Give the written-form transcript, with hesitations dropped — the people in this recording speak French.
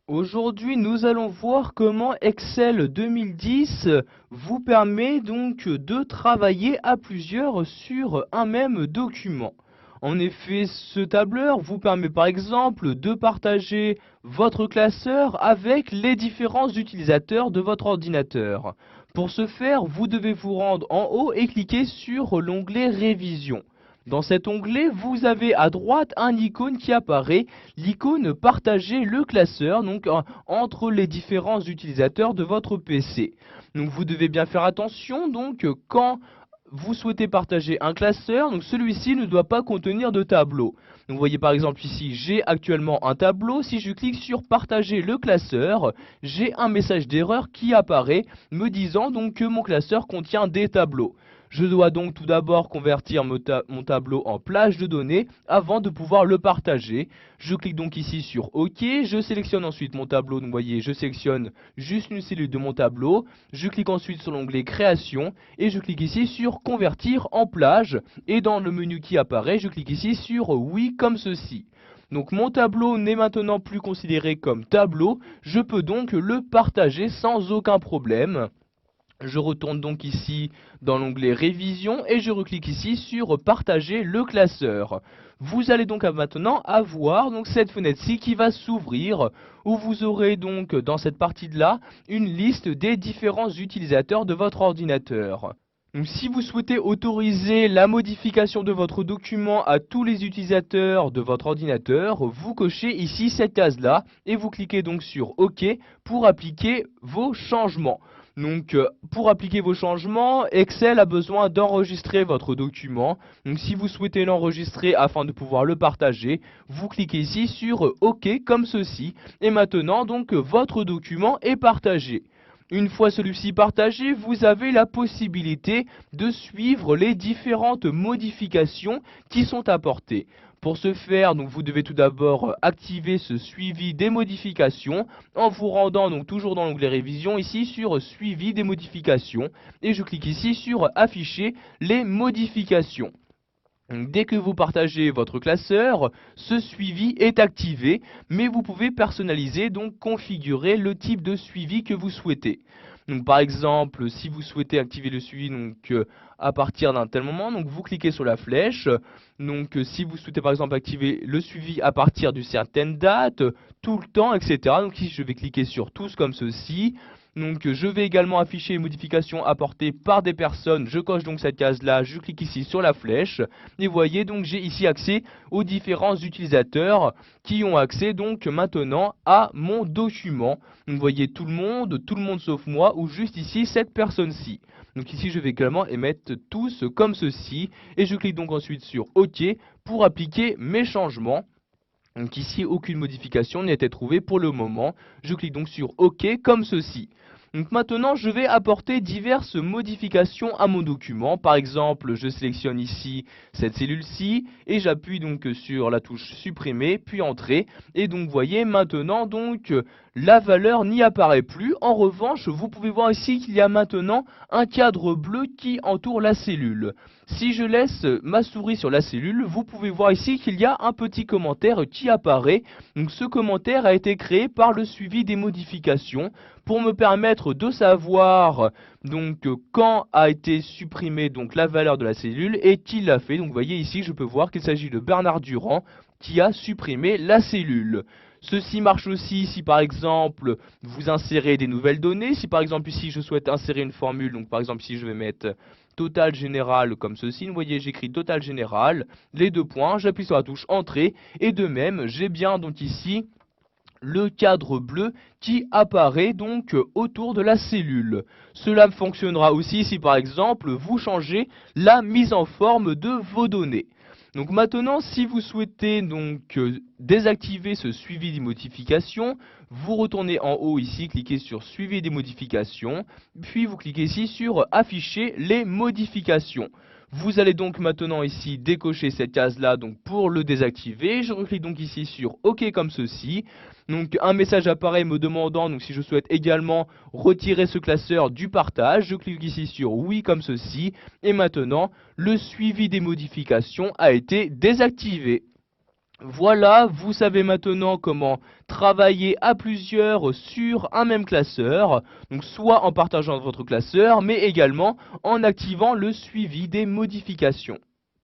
Aujourd'hui, nous allons voir comment Excel 2010 vous permet donc de travailler à plusieurs sur un même document. En effet, ce tableur vous permet par exemple de partager votre classeur avec les différents utilisateurs de votre ordinateur. Pour ce faire, vous devez vous rendre en haut et cliquer sur l'onglet Révision. Dans cet onglet, vous avez à droite un icône qui apparaît, l'icône Partager le classeur, donc entre les différents utilisateurs de votre PC. Donc vous devez bien faire attention, donc quand vous souhaitez partager un classeur, donc celui-ci ne doit pas contenir de tableau. Donc vous voyez par exemple ici, j'ai actuellement un tableau. Si je clique sur partager le classeur, j'ai un message d'erreur qui apparaît me disant donc que mon classeur contient des tableaux. Je dois donc tout d'abord convertir mon tableau en plage de données avant de pouvoir le partager. Je clique donc ici sur OK, je sélectionne ensuite mon tableau. Donc vous voyez, je sélectionne juste une cellule de mon tableau. Je clique ensuite sur l'onglet Création et je clique ici sur Convertir en plage. Et dans le menu qui apparaît, je clique ici sur Oui comme ceci. Donc mon tableau n'est maintenant plus considéré comme tableau, je peux donc le partager sans aucun problème. Je retourne donc ici dans l'onglet Révision et je reclique ici sur Partager le classeur. Vous allez donc maintenant avoir donc cette fenêtre-ci qui va s'ouvrir où vous aurez donc dans cette partie-là une liste des différents utilisateurs de votre ordinateur. Donc, si vous souhaitez autoriser la modification de votre document à tous les utilisateurs de votre ordinateur, vous cochez ici cette case-là et vous cliquez donc sur OK pour appliquer vos changements. Donc pour appliquer vos changements, Excel a besoin d'enregistrer votre document. Donc si vous souhaitez l'enregistrer afin de pouvoir le partager, vous cliquez ici sur OK comme ceci. Et maintenant donc votre document est partagé. Une fois celui-ci partagé, vous avez la possibilité de suivre les différentes modifications qui sont apportées. Pour ce faire, donc, vous devez tout d'abord activer ce suivi des modifications en vous rendant donc toujours dans l'onglet révision ici sur suivi des modifications et je clique ici sur afficher les modifications. Dès que vous partagez votre classeur, ce suivi est activé, mais vous pouvez personnaliser, donc configurer le type de suivi que vous souhaitez. Donc par exemple, si vous souhaitez activer le suivi à partir d'un tel moment, donc vous cliquez sur la flèche. Donc si vous souhaitez par exemple activer le suivi à partir d'une certaine date, tout le temps, etc. Donc ici je vais cliquer sur tous comme ceci. Donc je vais également afficher les modifications apportées par des personnes. Je coche donc cette case là, je clique ici sur la flèche. Et vous voyez donc j'ai ici accès aux différents utilisateurs qui ont accès donc maintenant à mon document. Donc vous voyez tout le monde sauf moi ou juste ici cette personne-ci. Donc ici je vais également émettre tous comme ceci. Et je clique donc ensuite sur OK pour appliquer mes changements. Donc ici, aucune modification n'a été trouvée pour le moment. Je clique donc sur OK comme ceci. Donc maintenant, je vais apporter diverses modifications à mon document. Par exemple, je sélectionne ici cette cellule-ci et j'appuie donc sur la touche supprimer, puis entrer. Et donc, vous voyez maintenant donc la valeur n'y apparaît plus. En revanche, vous pouvez voir ici qu'il y a maintenant un cadre bleu qui entoure la cellule. Si je laisse ma souris sur la cellule, vous pouvez voir ici qu'il y a un petit commentaire qui apparaît. Donc ce commentaire a été créé par le suivi des modifications pour me permettre de savoir donc quand a été supprimée donc la valeur de la cellule et qui l'a fait. Donc vous voyez ici, je peux voir qu'il s'agit de Bernard Durand qui a supprimé la cellule. Ceci marche aussi si par exemple vous insérez des nouvelles données. Si par exemple ici je souhaite insérer une formule, donc par exemple ici je vais mettre total général comme ceci. Vous voyez, j'écris total général, les deux points, j'appuie sur la touche entrée et de même, j'ai bien donc ici le cadre bleu qui apparaît donc autour de la cellule. Cela fonctionnera aussi si par exemple vous changez la mise en forme de vos données. Donc maintenant, si vous souhaitez donc désactiver ce suivi des modifications, vous retournez en haut ici, cliquez sur suivi des modifications, puis vous cliquez ici sur afficher les modifications. Vous allez donc maintenant ici décocher cette case là donc pour le désactiver. Je reclique donc ici sur OK comme ceci. Donc un message apparaît me demandant donc si je souhaite également retirer ce classeur du partage. Je clique ici sur oui comme ceci. Et maintenant le suivi des modifications a été désactivé. Voilà, vous savez maintenant comment travailler à plusieurs sur un même classeur, donc soit en partageant votre classeur, mais également en activant le suivi des modifications.